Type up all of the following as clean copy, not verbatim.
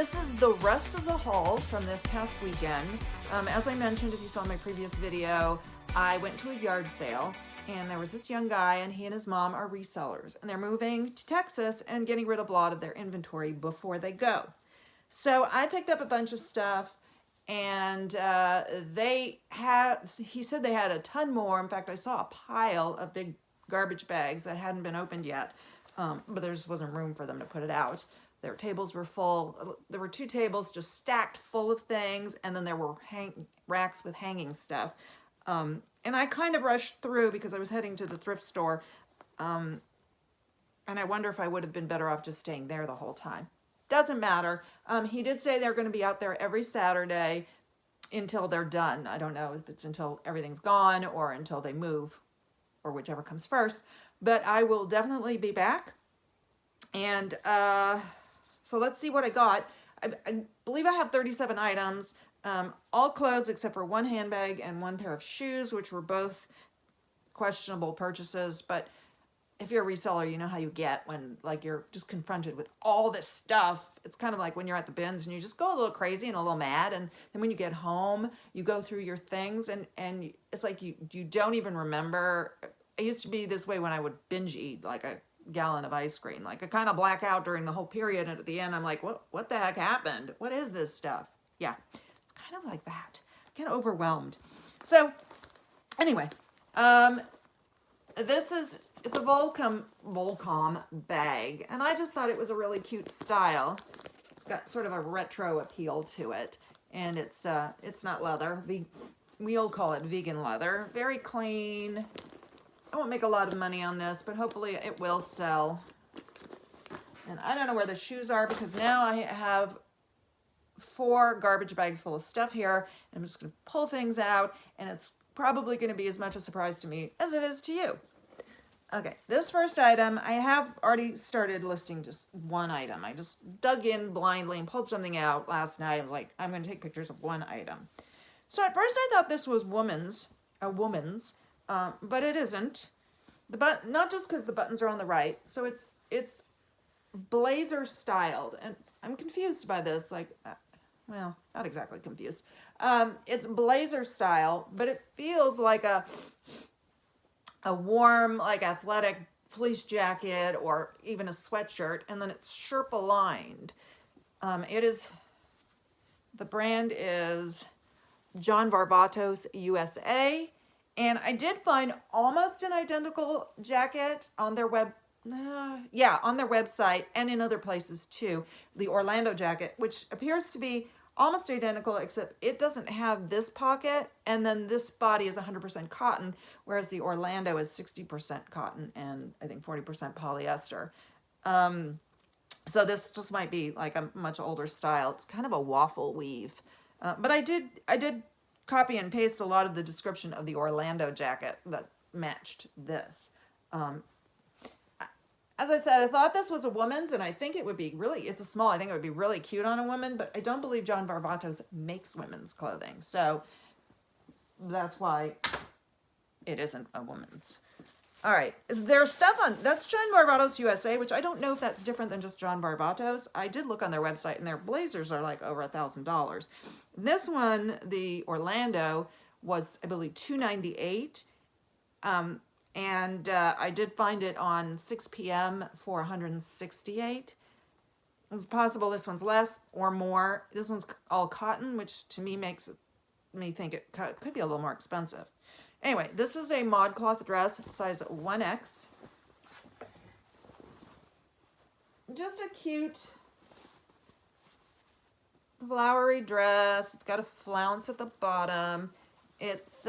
this is the rest of the haul from this past weekend. As I mentioned, if you saw my previous video, I went to a yard sale and there was this young guy and he and his mom are resellers and they're moving to Texas and getting rid of a lot of their inventory before they go. So I picked up a bunch of stuff and he said they had a ton more. In fact, I saw a pile of big garbage bags that hadn't been opened yet, but there just wasn't room for them to put it out. Their tables were full. There were 2 tables just stacked full of things, and then there were racks with hanging stuff. And I kind of rushed through because I was heading to the thrift store, and I wonder if I would have been better off just staying there the whole time. Doesn't matter. He did say they're going to be out there every Saturday until they're done. I don't know if it's until everything's gone or until they move, or whichever comes first. But I will definitely be back. And so let's see what I got. I believe I have 37 items, all clothes except for 1 handbag and 1 pair of shoes, which were both questionable purchases. But if you're a reseller, you know how you get when like you're just confronted with all this stuff. It's kind of like when you're at the bins and you just go a little crazy and a little mad. And then when you get home, you go through your things and it's like you don't even remember. I used to be this way when I would binge eat like a gallon of ice cream. Like I kind of black out during the whole period, and at the end I'm like, what the heck happened? What is this stuff? Yeah, it's kind of like that. I get overwhelmed. So anyway, it's a Volcom bag, and I just thought it was a really cute style. It's got sort of a retro appeal to it, and it's not leather. We'll call it vegan leather. Very clean. I won't make a lot of money on this, but hopefully it will sell. And I don't know where the shoes are because now I have 4 garbage bags full of stuff here. And I'm just going to pull things out, and it's probably going to be as much a surprise to me as it is to you. Okay, this first item, I have already started listing just 1 item. I just dug in blindly and pulled something out last night. I was like, I'm going to take pictures of 1 item. So at first I thought this was a woman's. But it isn't. Not just because the buttons are on the right. So it's blazer styled, and I'm confused by this. Like, well, not exactly confused. It's blazer style, but it feels like a warm, like athletic fleece jacket or even a sweatshirt, and then it's Sherpa lined. The brand is John Varvatos USA. And I did find almost an identical jacket on their on their website and in other places too. The Orlando jacket, which appears to be almost identical, except it doesn't have this pocket, and then this body is 100% cotton, whereas the Orlando is 60% cotton and I think 40% polyester. So this just might be like a much older style. It's kind of a waffle weave, but I did copy and paste a lot of the description of the Orlando jacket that matched this. As I said, I thought this was a woman's, and I think it would be it's a small. I think it would be really cute on a woman, but I don't believe John Varvatos makes women's clothing. So that's why it isn't a woman's. All right, is there stuff on, that's John Varvatos USA, which I don't know if that's different than just John Varvatos. I did look on their website, and their blazers are like over $1,000. This one, the Orlando, was, I believe, $298. And I did find it on 6 p.m. for $168. It's possible this one's less or more. This one's all cotton, which to me makes me think it could be a little more expensive. Anyway, this is a ModCloth dress, size 1X. Just a cute flowery dress. It's got a flounce at the bottom. It's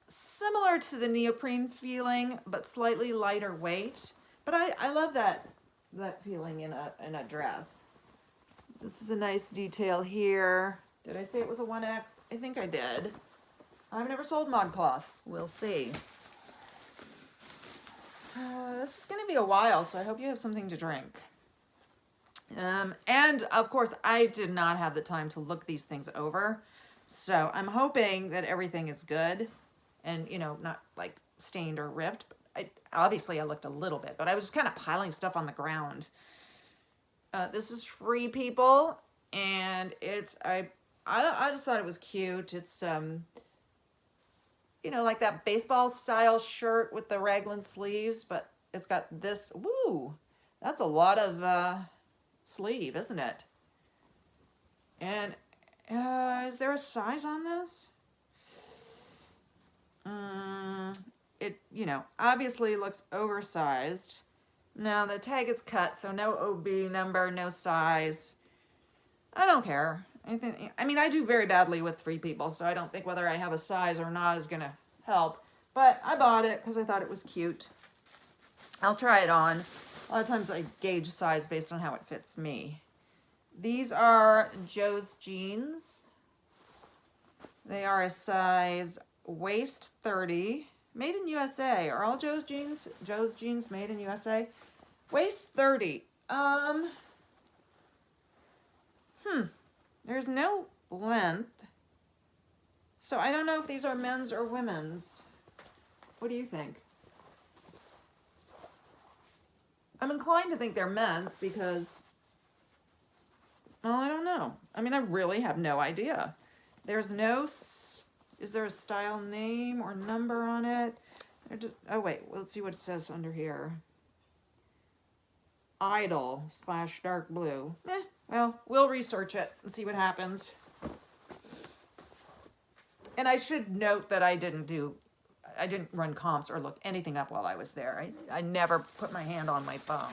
similar to the neoprene feeling, but slightly lighter weight. But I love that feeling in a dress. This is a nice detail here. Did I say it was a 1X? I think I did. I've never sold ModCloth. We'll see. This is going to be a while, so I hope you have something to drink. And of course, I did not have the time to look these things over. So I'm hoping that everything is good and, not like stained or ripped. Obviously I looked a little bit, but I was just kind of piling stuff on the ground. This is Free People, and I just thought it was cute. It's you know, like that baseball style shirt with the raglan sleeves, but it's got this. Woo, that's a lot of sleeve, isn't it? And is there a size on this? It, you know, obviously looks oversized. Now the tag is cut, so no OB number, no size. I don't care. I mean, I do very badly with Free People, so I don't think whether I have a size or not is gonna help. But I bought it because I thought it was cute. I'll try it on. A lot of times I gauge size based on how it fits me. These are Joe's jeans. They are a size waist 30. Made in USA. Are all Joe's jeans made in USA? Waist 30. There's no length. So I don't know if these are men's or women's. What do you think? I'm inclined to think they're men's because, well, I don't know. I mean, I really have no idea. There's no, is there a style name or number on it? Oh wait, let's see what it says under here. Idle / dark blue. Well, we'll research it and see what happens. And I should note that I didn't run comps or look anything up while I was there. I never put my hand on my phone.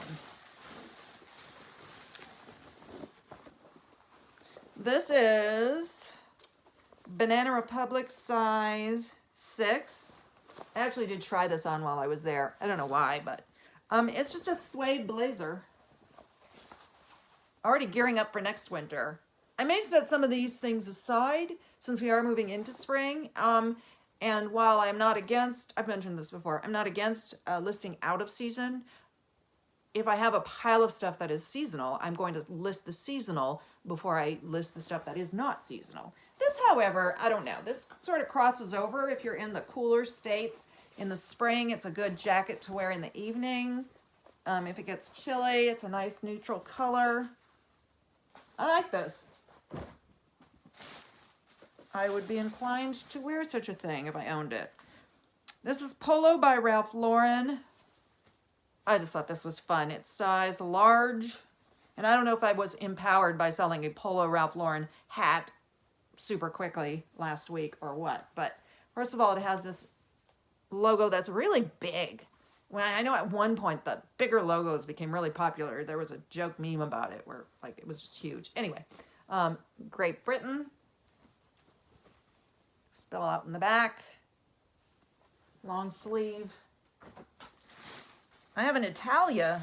This is Banana Republic size 6. I actually did try this on while I was there. I don't know why, but it's just a suede blazer. Already gearing up for next winter. I may set some of these things aside since we are moving into spring. And while I'm not against, I've mentioned this before, I'm not against listing out of season. If I have a pile of stuff that is seasonal, I'm going to list the seasonal before I list the stuff that is not seasonal. This, however, I don't know. This sort of crosses over if you're in the cooler states. In the spring, it's a good jacket to wear in the evening. If it gets chilly, it's a nice neutral color. I like this. I would be inclined to wear such a thing if I owned it. This is Polo by Ralph Lauren. I just thought this was fun. It's size large. And I don't know if I was empowered by selling a Polo Ralph Lauren hat super quickly last week or what. But first of all, it has this logo that's really big. When I know at one point the bigger logos became really popular. There was a joke meme about it where like it was just huge. Anyway, Great Britain. Spell out in the back. Long sleeve. I have an Italia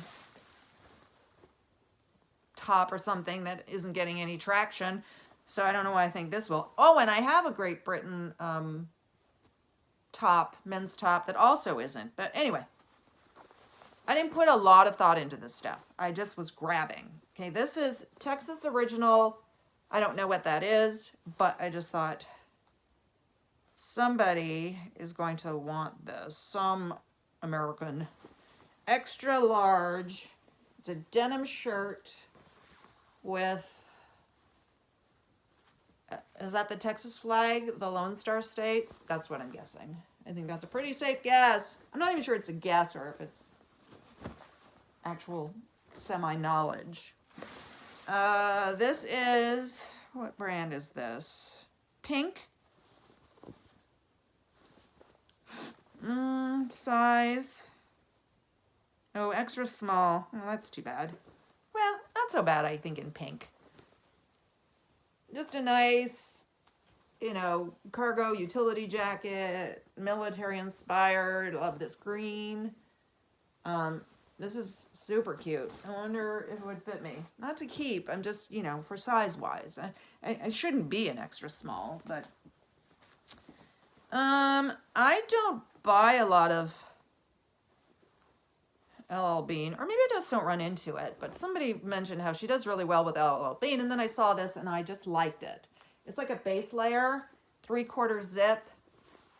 top or something that isn't getting any traction. So I don't know why I think this will. Oh, and I have a Great Britain top, men's top that also isn't. But anyway, I didn't put a lot of thought into this stuff. I just was grabbing. Okay, this is Texas Original. I don't know what that is, but I just thought somebody is going to want this. Some American. Extra large. It's a denim shirt with, is that the Texas flag, the Lone Star State? That's what I'm guessing. I think that's a pretty safe guess. I'm not even sure it's a guess or if it's actual semi-knowledge. This is, what brand is this? Pink. Size. Oh, extra small. Oh, that's too bad. Well, not so bad, I think, in pink. Just a nice, you know, cargo utility jacket, military inspired. Love this green. This is super cute. I wonder if it would fit me. Not to keep, I'm just, you know, for size wise. I shouldn't be an extra small, but I don't buy a lot of LL Bean, or maybe I just don't run into it, but somebody mentioned how she does really well with LL Bean, and then I saw this and I just liked it. It's like a base layer, 3/4 zip,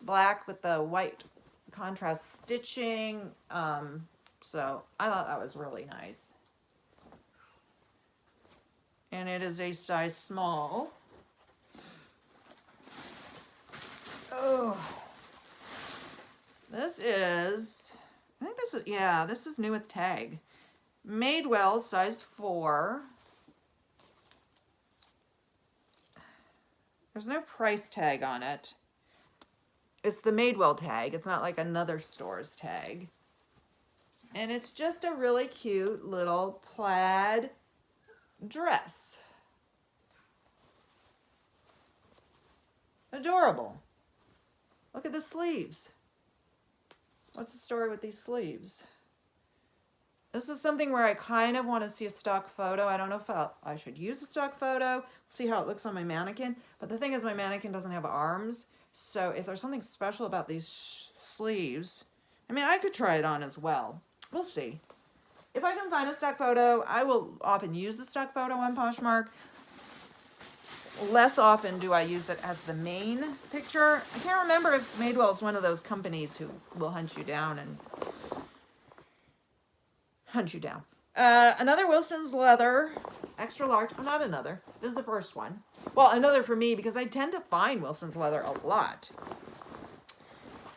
black with the white contrast stitching. So I thought that was really nice. and it is a size small. Oh, this is, I think this is, yeah, this is new with tag. Madewell, size 4. There's no price tag on it. It's the Madewell tag. It's not like another store's tag. And it's just a really cute little plaid dress. Adorable. Look at the sleeves. What's the story with these sleeves? This is something where I kind of want to see a stock photo. I don't know if I should use a stock photo, see how it looks on my mannequin. But the thing is, my mannequin doesn't have arms. So if there's something special about these sleeves, I mean, I could try it on as well. We'll see. If I can find a stock photo, I will often use the stock photo on Poshmark. Less often do I use it as the main picture. I can't remember if Madewell is one of those companies who will hunt you down and hunt you down. Another Wilson's leather, extra large. Oh, not another. This is the first one. Well, another for me because I tend to find Wilson's leather a lot.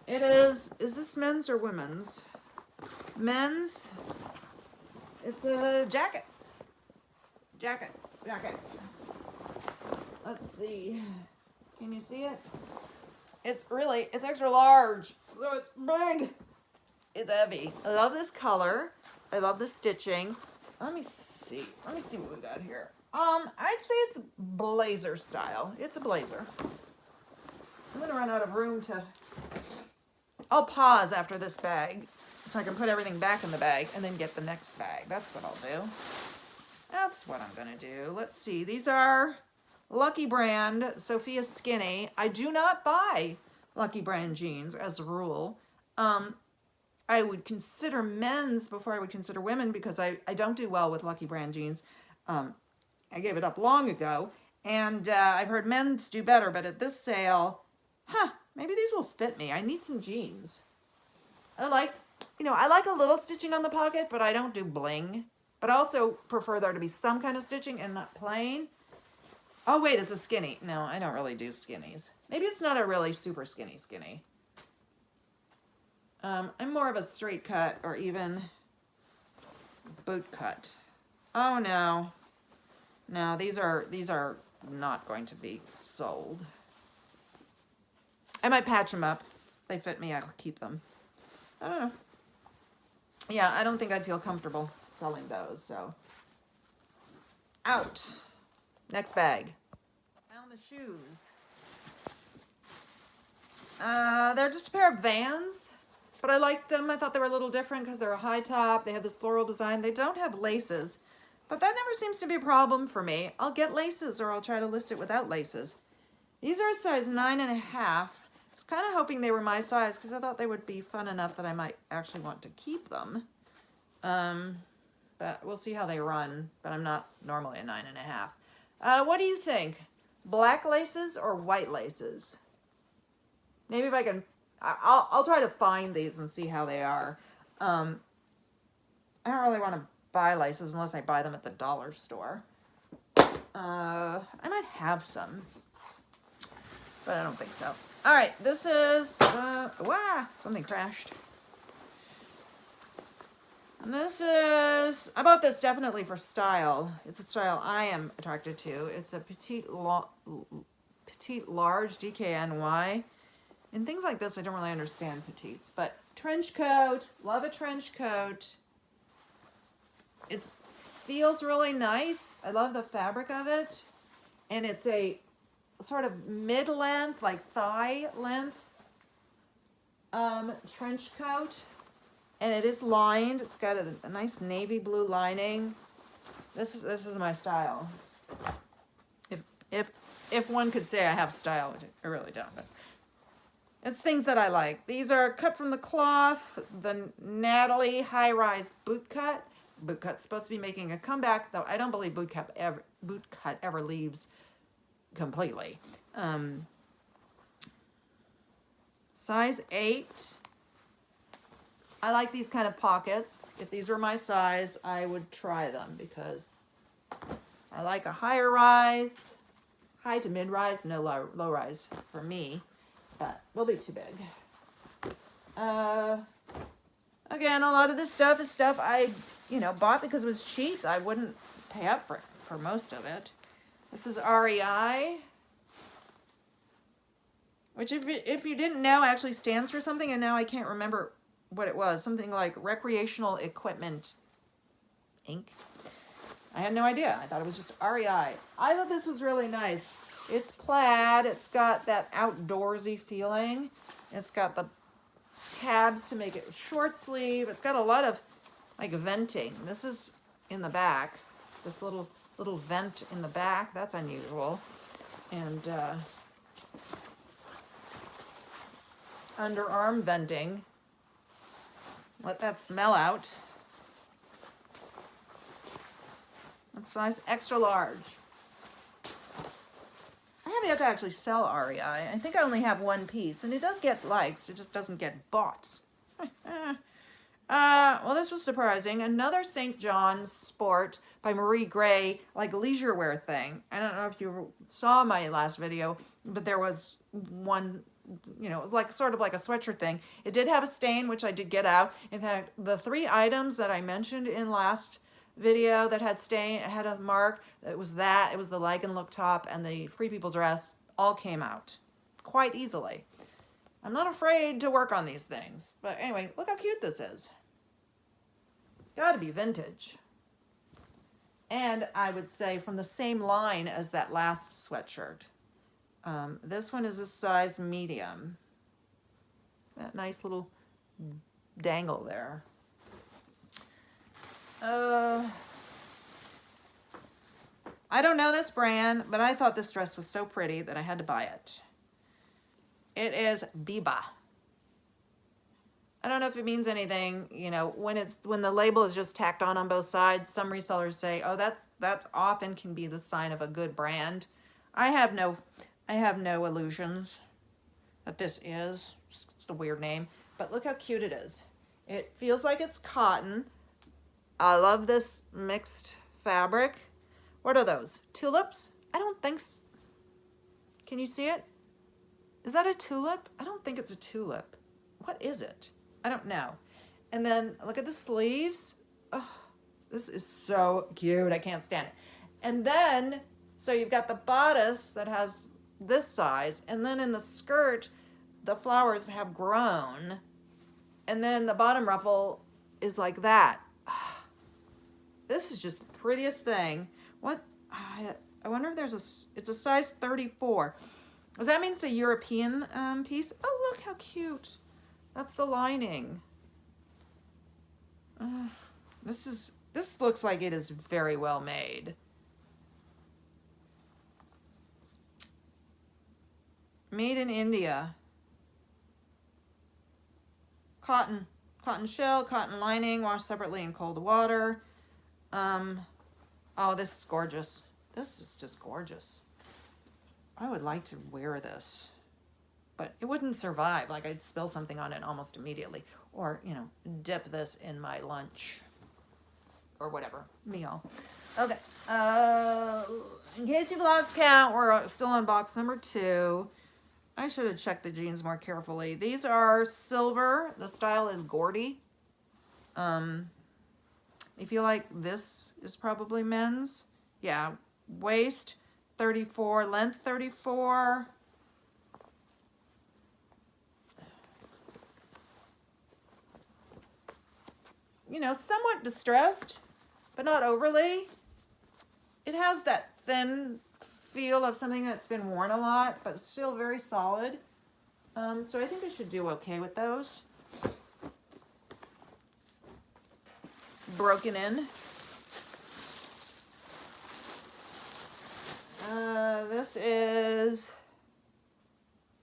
It is this men's or women's? Men's. It's a jacket. Jacket. Let's see. Can you see it? It's extra large. So it's big. It's heavy. I love this color. I love the stitching. Let me see what we got here. I'd say it's blazer style. It's a blazer. I'm gonna run out of room to... I'll pause after this bag so I can put everything back in the bag and then get the next bag. That's what I'll do. That's what I'm gonna do. Let's see. These are Lucky Brand Sophia Skinny. I do not buy Lucky Brand jeans as a rule. I would consider men's before I would consider women because I don't do well with Lucky Brand jeans. I gave it up long ago, and I've heard men's do better, but at this sale, maybe these will fit me. I need some jeans. I like a little stitching on the pocket, but I don't do bling. But I also prefer there to be some kind of stitching and not plain. Oh, wait, it's a skinny. No, I don't really do skinnies. Maybe it's not a really super skinny. I'm more of a straight cut or even boot cut. Oh, no. No, these are not going to be sold. I might patch them up. If they fit me, I'll keep them. I don't know. Yeah, I don't think I'd feel comfortable selling those, so. Out. Next bag. Found the shoes. They're just a pair of Vans, but I liked them. I thought they were a little different because they're a high top. They have this floral design. They don't have laces, but that never seems to be a problem for me. I'll get laces or I'll try to list it without laces. These are a size 9.5. I was kind of hoping they were my size because I thought they would be fun enough that I might actually want to keep them. But we'll see how they run, but I'm not normally a 9.5. What do you think? Black laces or white laces? Maybe if I can, I'll try to find these and see how they are. I don't really want to buy laces unless I buy them at the dollar store. I might have some, but I don't think so. All right, this is, something crashed. And this is, I bought this definitely for style. It's a style I am attracted to. It's a petite large DKNY. And things like this, I don't really understand petites, but trench coat, love a trench coat. It feels really nice. I love the fabric of it. And it's a sort of mid-length, like thigh length trench coat. And it is lined. It's got a nice navy blue lining. This is my style. If one could say I have style, which I really don't, but it's things that I like. These are cut from the cloth, the Natalie high-rise boot cut. Boot cut's supposed to be making a comeback, though I don't believe boot cut ever leaves completely. Size 8. I like these kind of pockets. If these were my size, I would try them because I like a higher rise, high to mid rise, no low rise for me, but they'll be too big. Again, a lot of this stuff is stuff I, bought because it was cheap. I wouldn't pay up for most of it. This is REI, which if you didn't know actually stands for something, and now I can't remember what it was. Something like Recreational Equipment Inc. I had no idea. I thought it was just REI. I thought this was really nice. It's plaid. It's got that outdoorsy feeling. It's got the tabs to make it short sleeve. It's got a lot of like venting. This is in the back. This little vent in the back. That's unusual. And underarm venting. Let that smell out. That's size extra large. I have yet to actually sell REI. I think I only have one piece, and it does get likes. It just doesn't get bought. Well, this was surprising. Another St. John's Sport by Marie Gray, like leisure wear thing. I don't know if you saw my last video, but there was one, it was like sort of like a sweatshirt thing. It did have a stain, which I did get out. In fact, the 3 items that I mentioned in last video that had stain, it had a mark, it was the leg and look top and the Free People dress, all came out quite easily. I'm not afraid to work on these things. But anyway, look how cute this is. Gotta be vintage. And I would say from the same line as that last sweatshirt. This one is a size medium. That nice little dangle there. I don't know this brand, but I thought this dress was so pretty that I had to buy it. It is Biba. I don't know if it means anything, when the label is just tacked on both sides. Some resellers say, "Oh, that often can be the sign of a good brand." I have no illusions that this is. It's a weird name, but look how cute it is. It feels like it's cotton. I love this mixed fabric. What are those? Tulips? I don't think so. Can you see it? Is that a tulip? I don't think it's a tulip. What is it? I don't know. And then look at the sleeves. Oh, this is so cute. I can't stand it. And then, so you've got the bodice that has this size, and then in the skirt, the flowers have grown, and then the bottom ruffle is like that. This is just the prettiest thing. What? I wonder if it's a size 34. Does that mean it's a European piece? Oh, look how cute. That's the lining. This looks like it is very well made. Made in India. Cotton shell, cotton lining, washed separately in cold water. Oh, this is gorgeous. This is just gorgeous. I would like to wear this, but it wouldn't survive. Like, I'd spill something on it almost immediately, or dip this in my lunch or whatever meal. Okay. In case you've lost count, we're still on box number 2. I should have checked the jeans more carefully. These are silver. The style is Gordy. I feel like this is probably men's. Yeah, waist 34, length 34. Somewhat distressed, but not overly. It has that thin feel of something that's been worn a lot, but still very solid. So I think I should do okay with those. Broken in. This is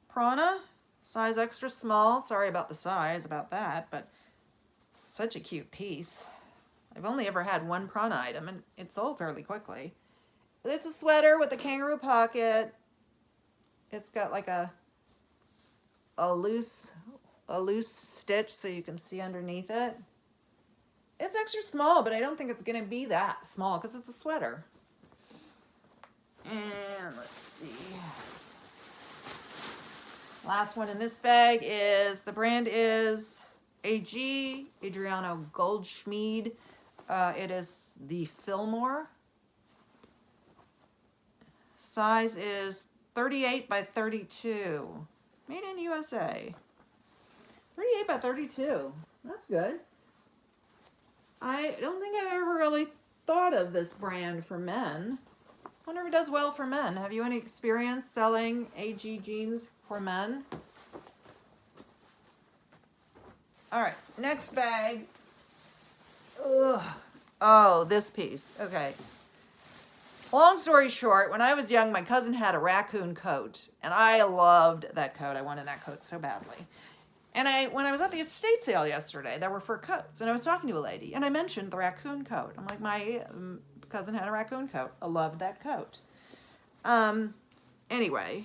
Prana, size extra small. Sorry about the size, about that, but such a cute piece. I've only ever had one Prana item, and it sold fairly quickly. It's a sweater with a kangaroo pocket. It's got like a loose stitch so you can see underneath it. It's extra small, but I don't think it's going to be that small because it's a sweater. And let's see. Last one in this bag is, the brand is AG, Adriano Goldschmied. It is the Fillmore. Size is 38 by 32. Made in USA. 38 by 32. That's good. I don't think I've ever really thought of this brand for men. Wonder if it does well for men. Have you any experience selling AG jeans for men? All right, next bag. Ugh. Oh, this piece. Okay. Long story short, when I was young, my cousin had a raccoon coat, and I loved that coat. I wanted that coat so badly. And when I was at the estate sale yesterday, there were fur coats, and I was talking to a lady, and I mentioned the raccoon coat. I'm like, my cousin had a raccoon coat. I loved that coat. Anyway,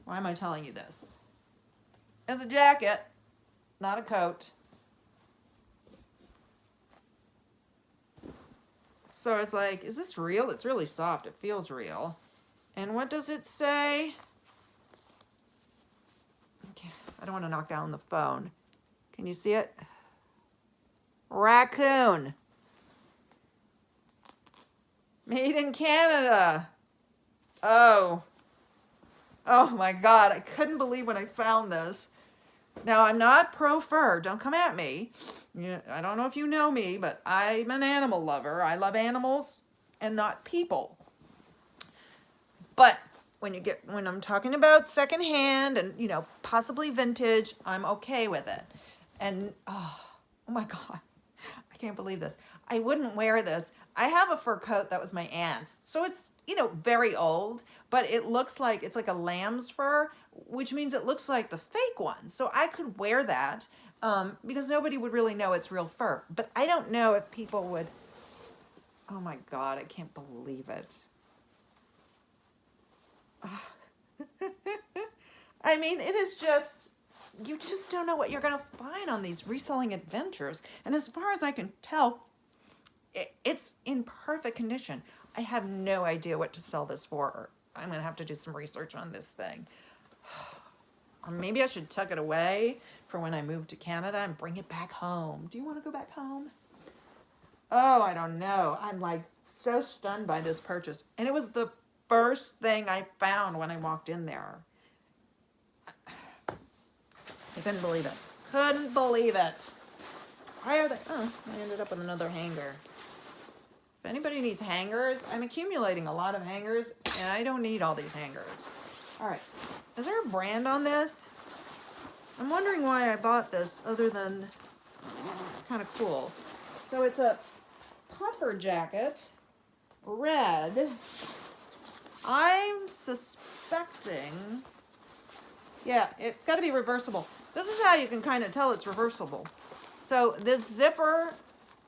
why am I telling you this? It's a jacket, not a coat. So I was like, is this real? It's really soft. It feels real. And what does it say? Okay, I don't want to knock down the phone. Can you see it? Raccoon. Made in Canada. Oh. Oh my God. I couldn't believe when I found this. Now, I'm not pro fur. Don't come at me. I don't know if you know me, but I'm an animal lover. I love animals and not people. But when I'm talking about secondhand and, possibly vintage, I'm okay with it. And, oh my God, I can't believe this. I wouldn't wear this. I have a fur coat that was my aunt's. So it's, very old, but it looks like, it's like a lamb's fur, which means it looks like the fake one. So I could wear that because nobody would really know it's real fur. But I don't know if people would, oh my God, I can't believe it. I mean, it is just, you just don't know what you're going to find on these reselling adventures. And as far as I can tell, it's in perfect condition. I have no idea what to sell this for. I'm going to have to do some research on this thing. Or maybe I should tuck it away for when I move to Canada and bring it back home. Do you want to go back home? Oh, I don't know. I'm like so stunned by this purchase. And it was the first thing I found when I walked in there. I couldn't believe it. Couldn't believe it. Why are they? Oh, I ended up with another hanger. If anybody needs hangers, I'm accumulating a lot of hangers, and I don't need all these hangers. All right. Is there a brand on this? I'm wondering why I bought this other than kind of cool. So it's a puffer jacket, red. I'm suspecting, yeah, it's got to be reversible. This is how you can kind of tell it's reversible. So this zipper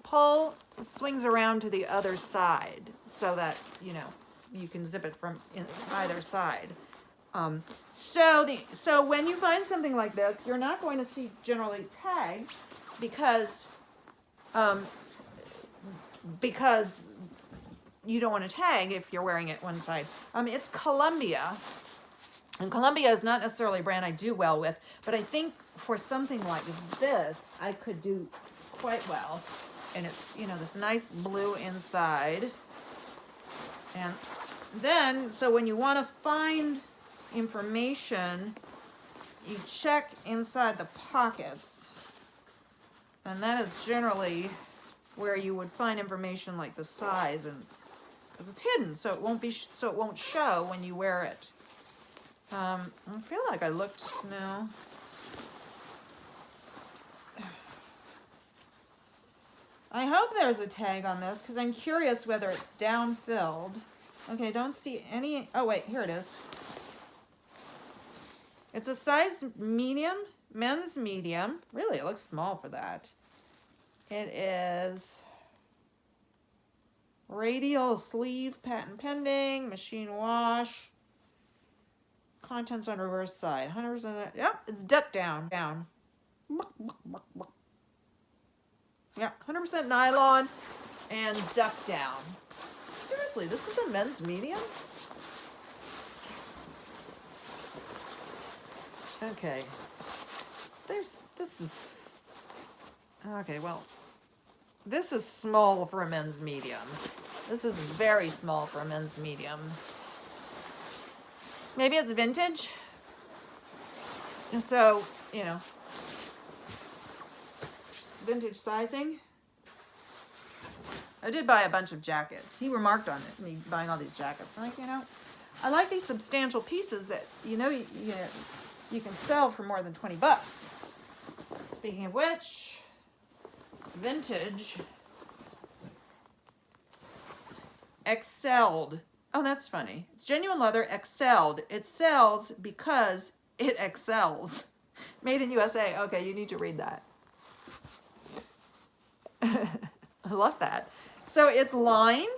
pull swings around to the other side so that, you can zip it from either side. So when you find something like this, you're not going to see generally tags because you don't want to tag if you're wearing it one side. It's Columbia. And Columbia is not necessarily a brand I do well with, but I think for something like this, I could do quite well. And it's, this nice blue inside. And then, so when you want to find information, you check inside the pockets. And that is generally where you would find information like the size, and because it's hidden, so it won't show when you wear it. I feel like I looked, no. I hope there's a tag on this because I'm curious whether it's down-filled. Okay, don't see any, oh wait, here it is. It's a size medium, men's medium. Really, it looks small for that. It is radial sleeve, patent pending, machine wash. Contents on reverse side. 100%. Yep, it's duck down. Yeah, 100% nylon. and duck down. Seriously, this is a men's medium? Okay. Okay, well, this is small for a men's medium. This is very small for a men's medium. Maybe it's vintage. And so, you know, vintage sizing. I did buy a bunch of jackets. He remarked on it, me buying all these jackets. I'm like, you know, I like these substantial pieces that, you know, you can sell for more than 20 bucks. Speaking of which, vintage excelled. Oh, that's funny. It's genuine leather excelled. It sells because it excels. Made in USA. Okay, you need to read that. I love that. So it's lined,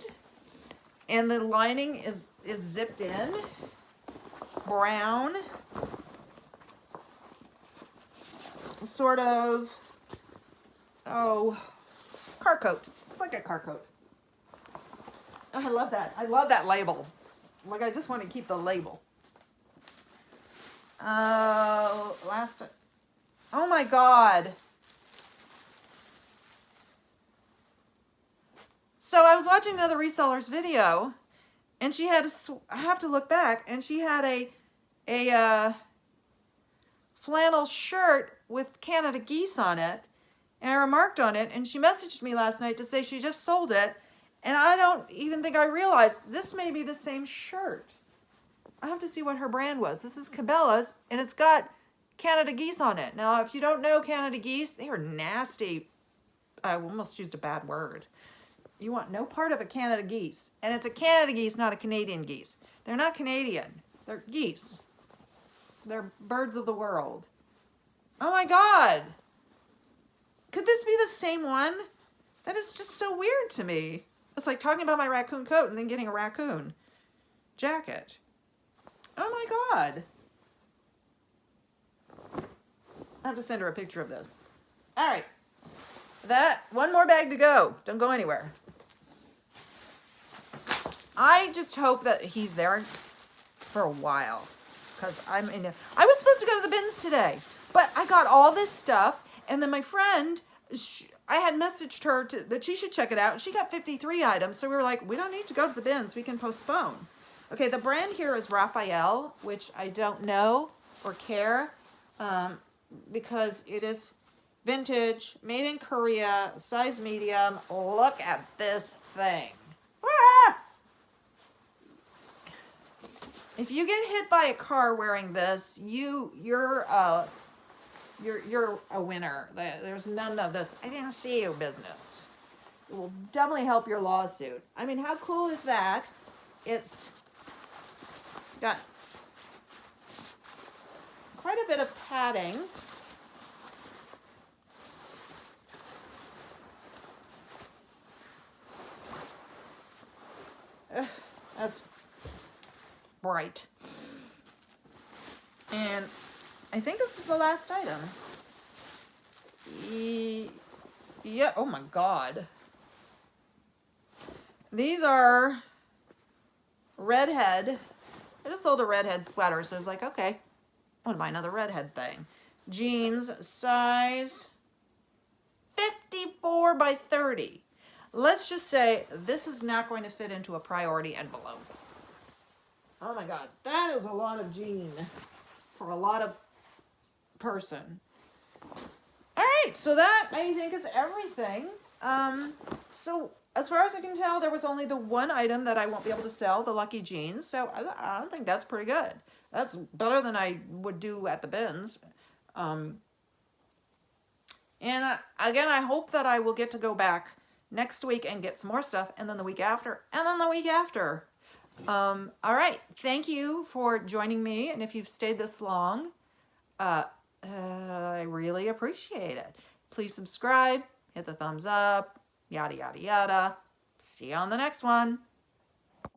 and the lining is zipped in, brown, sort of, car coat. It's like a car coat. Oh, I love that. I love that label. Like, I just want to keep the label. Oh my God. So I was watching another reseller's video, and she had I have to look back, and she had a flannel shirt with Canada geese on it, and I remarked on it, and she messaged me last night to say she just sold it, and I don't even think I realized this may be the same shirt. I have to see what her brand was. This is Cabela's, and it's got Canada geese on it. Now, if you don't know Canada geese, they are nasty. I almost used a bad word. You want no part of a Canada geese. And it's a Canada geese, not a Canadian geese. They're not Canadian. They're geese. They're birds of the world. Oh my God. Could this be the same one? That is just so weird to me. It's like talking about my raccoon coat and then getting a raccoon jacket. Oh my God. I have to send her a picture of this. All right. One more bag to go. Don't go anywhere. I just hope that he's there for a while, because I was supposed to go to the bins today, but I got all this stuff, and then my friend, I had messaged her that she should check it out, and she got 53 items, so we were like, we don't need to go to the bins, we can postpone. Okay, the brand here is Raphael, which I don't know or care, because it is vintage, made in Korea, size medium. Look at this thing. Ah! If you get hit by a car wearing this, you're a winner. There's none of this I didn't see you business. It will definitely help your lawsuit. I mean, how cool is that? It's got quite a bit of padding. That's bright. And I think this is the last item. Yeah, oh my God. These are redhead. I just sold a redhead sweater, so I was like, okay, I want to buy another redhead thing. Jeans, size 54 by 30. Let's just say this is not going to fit into a priority envelope. Oh my God, that is a lot of jean for a lot of person. All right, so that I think is everything. So as far as I can tell, there was only the one item that I won't be able to sell, the Lucky Jeans. So I think that's pretty good. That's better than I would do at the bins. And again, I hope that I will get to go back next week and get some more stuff, and then the week after, and then the week after. All right. Thank you for joining me. And if you've stayed this long, I really appreciate it. Please subscribe, hit the thumbs up, yada, yada, yada. See you on the next one.